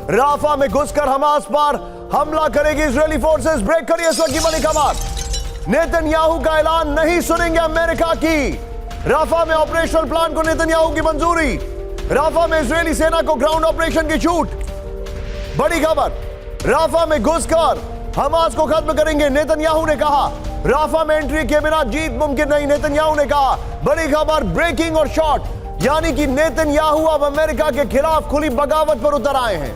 Rafa में घुसकर Hamas पर हमला करेगी इजरायली फोर्सेस। ब्रेक करिए इस वक्त की बड़ी खबर। नेतन्याहू का ऐलान, नहीं सुनेंगे अमेरिका की। राफा में ऑपरेशनल प्लान को नेतन्याहू की मंजूरी। राफा में इजरायली सेना को ग्राउंड ऑपरेशन की छूट। बड़ी खबर, राफा में घुसकर हमास को खत्म करेंगे, नेतन्याहू ने कहा। राफा में एंट्री के बिना जीत मुमकिन नहीं, नेतन्याहू ने कहा। बड़ी खबर, ब्रेकिंग और शॉट, यानी कि नेतन्याहू अब अमेरिका के खिलाफ खुली बगावत पर उतर आए हैं।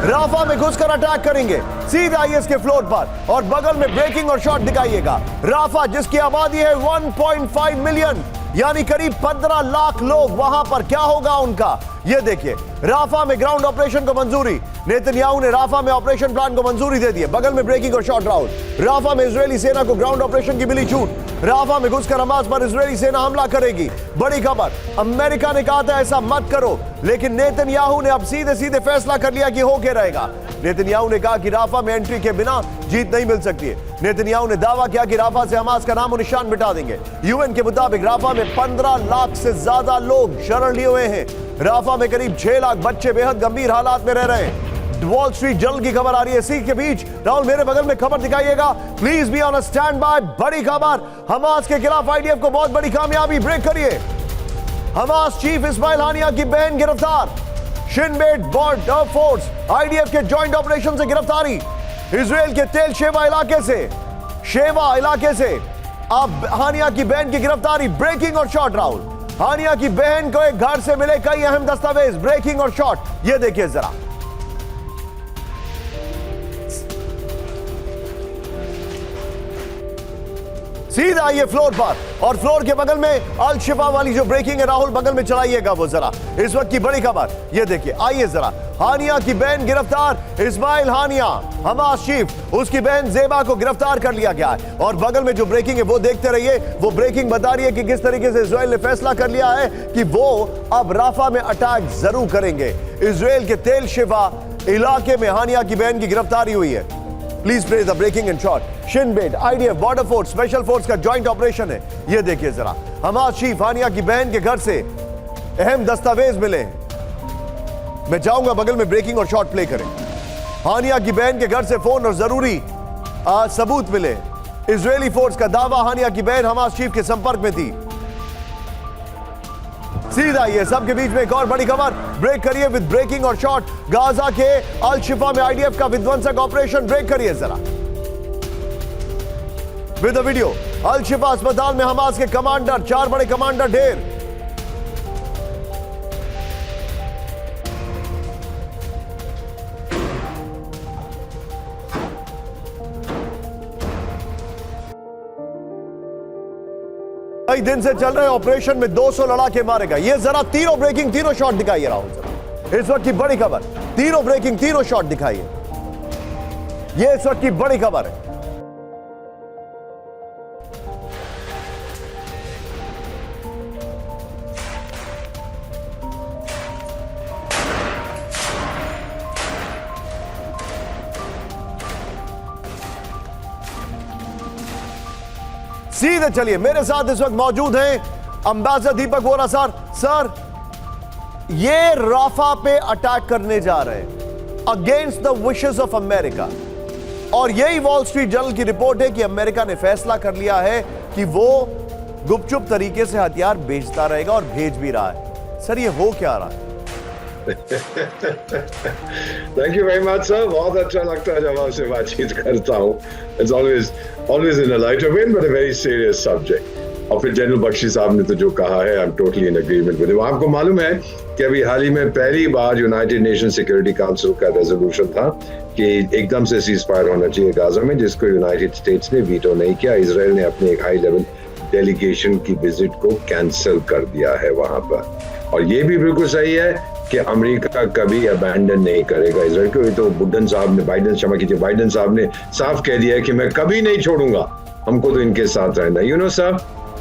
राफा में घुसकर अटैक करेंगे, सीधे आईएस के फ्लोर पर, और बगल में ब्रेकिंग और शॉट दिखाइएगा। राफा जिसकी आबादी है 1.5 मिलियन, यानी करीब 15 लाख लोग, वहां पर क्या होगा उनका, यह देखिए। राफा में ग्राउंड ऑपरेशन को मंजूरी, नेतन्याहू ने राफा में ऑपरेशन प्लान को मंजूरी दे दी है। बगल में ब्रेकिंग और शॉट राउंड। राफा में इजरायली सेना को ग्राउंड ऑपरेशन की मिली छूट। राफा में घुसकर हमास पर इजरायली सेना हमला करेगी। बड़ी खबर, अमेरिका ने कहा था ऐसा मत करो, लेकिन नेतन्याहू ने अब सीधे सीधे फैसला कर लिया कि हो के रहेगा। नेतन्याहू ने कहा कि राफा में एंट्री के बिना जीत नहीं मिल सकती है। नेतन्याहू ने दावा किया कि राफा से हमास का नाम और निशान मिटा देंगे। यूएन के मुताबिक राफा में 15 लाख से ज्यादा लोग शरण लिए हुए हैं। राफा में करीब 6 लाख बच्चे बेहद गंभीर हालात में रह रहे हैं। वॉल स्ट्रीट जर्नल की खबर आ रही है इसी के बीच। राहुल मेरे बगल में खबर दिखाइएगा, please be on standby. बड़ी खबर, हमास के खिलाफ आईडीएफ को बहुत बड़ी कामयाबी। ब्रेक करिए। हमास चीफ इस्माइल हानिया की बहन गिरफ्तार। Shin Bet border force IDF के जॉइंट ऑपरेशन से गिरफ्तारी। इजराइल के तेल शेवा इलाके से अब हानिया की बहन की गिरफ्तारी। ब्रेकिंग और शॉट राहुल, हानिया की बहन को एक घर से मिले कई अहम दस्तावेज। ब्रेकिंग और शॉट, यह देखिए जरा। सीधा आइए फ्लोर पर, और फ्लोर के बगल में अल शिफा वाली जो ब्रेकिंग है राहुल, बगल में चलाइएगा वो जरा। इस वक्त की बड़ी खबर ये देखिए, आइए जरा। हानिया की बहन गिरफ्तार। इस्माइल हानिया हमास चीफ, उसकी बहन जेबा को गिरफ्तार कर लिया गया है। और बगल में जो ब्रेकिंग है वो देखते रहिए। वो ब्रेकिंग बता रही है कि किस तरीके से इजराइल ने फैसला कर लिया है कि वो अब राफा में अटैक जरूर करेंगे। इजराइल के तेल शिफा इलाके में हानिया की बहन की गिरफ्तारी हुई है। Please play the breaking and shot. Shin Bet IDF border force special force का जॉइंट ऑपरेशन है। यह देखिए जरा, हमास चीफ हानिया की बहन के घर से अहम दस्तावेज मिले हैं। मैं चाहूंगा बगल में ब्रेकिंग और शॉट प्ले करें। हानिया की बहन के घर से फोन और जरूरी सबूत मिले। इजरायली फोर्स का दावा, हानिया की बहन हमास चीफ के संपर्क में थी। सीधा ये सबके बीच में एक और बड़ी खबर। ब्रेक करिए विद ब्रेकिंग और शॉट। गाजा के अल शिफा में आईडीएफ का विध्वंसक ऑपरेशन। ब्रेक करिए जरा विद द वीडियो। अल शिफा अस्पताल में हमास के कमांडर, 4 बड़े कमांडर ढेर। कई दिन से चल रहे ऑपरेशन में 200 लड़ाके मारे गए। ये जरा तीनों ब्रेकिंग, तीनों शॉट दिखाइए राहुल जरा। इस वक्त की बड़ी खबर, तीनों ब्रेकिंग, तीनों शॉट दिखाइए। ये इस वक्त की बड़ी खबर है। सीधे चलिए, मेरे साथ इस वक्त मौजूद हैं अंबेसडर दीपक वोरा सर। सर, ये राफा पे अटैक करने जा रहे हैं against the wishes of America, और यही वॉल स्ट्रीट जर्नल की रिपोर्ट है कि अमेरिका ने फैसला कर लिया है कि वो गुपचुप तरीके से हथियार बेचता रहेगा और भेज भी रहा है। सर, ये हो क्या रहा है? Thank you very much, sir. बहुत अच्छा लगता है जब आपसे बातचीत करता हूँ. It's always in a lighter vein, but a very serious subject. और फिर जनरल बख्शी साहब ने तो जो कहा है, I'm totally in agreement with him. आपको मालूम है कि अभी हाल ही में पहली बार यूनाइटेड नेशन सिक्योरिटी काउंसिल का रेजोल्यूशन था कि एकदम से सीज फायर होना चाहिए गाजा में, जिसको यूनाइटेड स्टेट्स ने वीटो नहीं किया। इजराइल ने अपने एक हाई लेवल डेलीगेशन की विजिट को कैंसिल कर दिया है वहां पर, और ये भी बिल्कुल सही है कि अमेरिका कभी अबैंडन नहीं करेगा इजराइल को। तो बाइडेन साहब ने साफ कह दिया है कि मैं कभी नहीं छोड़ूंगा, हमको तो इनके साथ रहना। यू नो सर,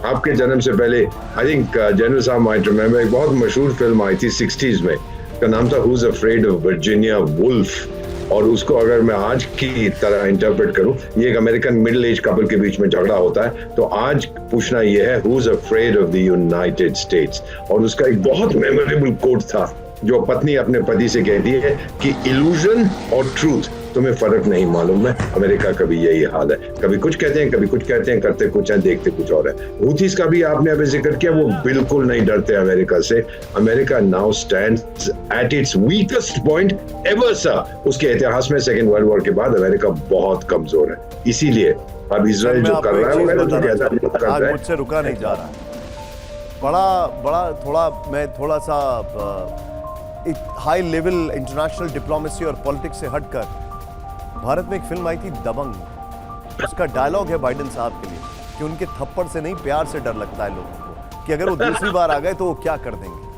आपके जन्म से पहले आई थिंक जनरल साहब माइट रिमेंबर, एक बहुत मशहूर फिल्म आई थी 60s में, का नाम था who's afraid of Virginia Woolf, और उसको अगर मैं आज की तरह इंटरप्रेट करूं, ये एक अमेरिकन मिडिल एज कपल के बीच में झगड़ा होता है, तो आज पूछना ये है who's afraid of the United States, और उसका एक बहुत मेमोरेबल कोट था जो पत्नी अपने पति से कहती है कि इल्यूजन और ट्रूथ तुम्हें फर्क नहीं मालूम है। अमेरिका का भी यही हाल है, कभी कुछ कहते हैं, कभी कुछ कहते हैं, करते कुछ हैं, देखते कुछ और है। हूथीज का भी आपने अभी जिक्र किया, वो बिल्कुल नहीं डरते अमेरिका से। America now stands at its weakest point ever sir. उसके इतिहास में सेकेंड वर्ल्ड वॉर के बाद अमेरिका बहुत कमजोर है, इसीलिए अब इजराइल जो कर रहा है वो आज मुझसे रुका नहीं जा रहा। बड़ा थोड़ा मैं थोड़ा सा हाई लेवल इंटरनेशनल डिप्लोमेसी और पॉलिटिक्स से हटकर, भारत में एक फिल्म आई थी दबंग, उसका डायलॉग है बाइडेन साहब के लिए कि उनके थप्पड़ से नहीं प्यार से डर लगता है लोगों को, कि अगर वो दूसरी बार आ गए तो वो क्या कर देंगे।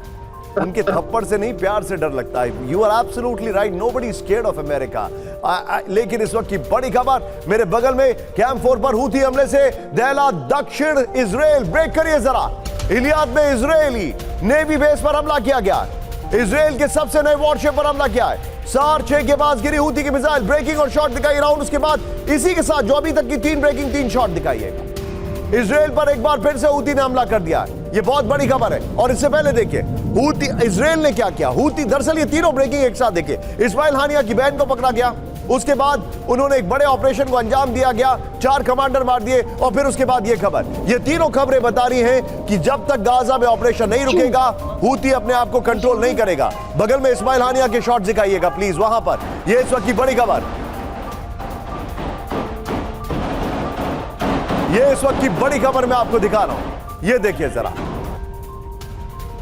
उनके थप्पड़ से नहीं प्यार से डर लगता है। You are absolutely right, nobody is scared of America. लेकिन इस वक्त की बड़ी खबर मेरे बगल में कैंप 4 पर हूथी हमले से दहला दक्षिण इजराइल। ब्रेक करिए जरा। इलियाद में इजरायली नेवी बेस पर हमला किया गया। इजराइल के सबसे नए वॉरशिप पर हमला किया है। SAR 6 के पास गिरी हूथी की मिसाइल, ब्रेकिंग और शॉट दिखाई राउंड। उसके बाद इसी के साथ जो अभी तक की 3 ब्रेकिंग 3 शॉट दिखाई है। इजराइल पर एक बार फिर से हूथी ने हमला कर दिया। ये बहुत बड़ी खबर है। और इससे पहले देखिए हूथी, इजराइल ने क्या किया। हूथी दरअसल ये तीनों ब्रेकिंग एक साथ, देखिए इस्माइल हानिया की बहन को पकड़ा गया, उसके बाद उन्होंने एक बड़े ऑपरेशन को अंजाम दिया गया, 4 कमांडर मार दिए, और फिर उसके बाद ये खबर। ये तीनों खबरें बता रही हैं कि जब तक गाजा में ऑपरेशन नहीं रुकेगा, हूथी अपने आप को कंट्रोल नहीं करेगा। बगल में इस्माइल हानिया के शॉट दिखाइएगा प्लीज वहां पर। ये इस वक्त की बड़ी खबर, ये इस वक्त की बड़ी खबर मैं आपको दिखा रहा हूं। ये देखिए जरा।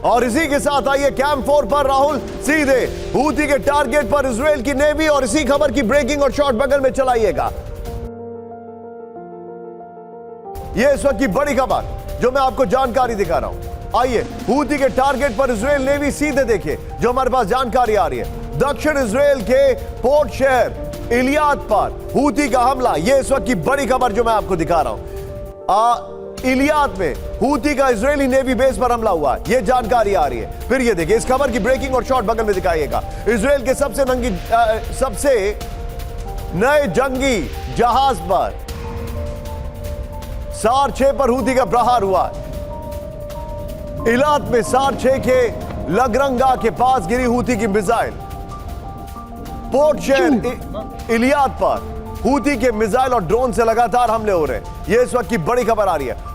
और इसी के साथ आइए कैंप 4 पर राहुल सीधे हूथी के टारगेट पर इजराइल की नेवी, और इसी खबर की ब्रेकिंग और शॉट बगल में चलाइएगा। यह इस वक्त की बड़ी खबर जो मैं आपको जानकारी दिखा रहा हूं। आइए हूथी के टारगेट पर इजराइल नेवी, सीधे देखिए जो हमारे पास जानकारी आ रही है। दक्षिण इजराइल के पोर्ट शहर इलियाद पर हूथी का हमला। यह इस वक्त की बड़ी खबर जो मैं आपको दिखा रहा हूं। इलियाद में हूथी का इजरायली नेवी बेस पर हमला हुआ, यह जानकारी आ रही है। फिर ये देखिए इस खबर की ब्रेकिंग और शॉट बगल में दिखाइएगा। इजराइल के सबसे नए जंगी जहाज पर SAR 6 पर हूथी का प्रहार हुआ। इलाद में SAR 6 के लगरंगा के पास गिरी हूथी की मिसाइल। पोर्ट शहर इलियाद पर हूथी के मिसाइल और ड्रोन से लगातार हमले हो रहे हैं। यह इस वक्त की बड़ी खबर आ रही है।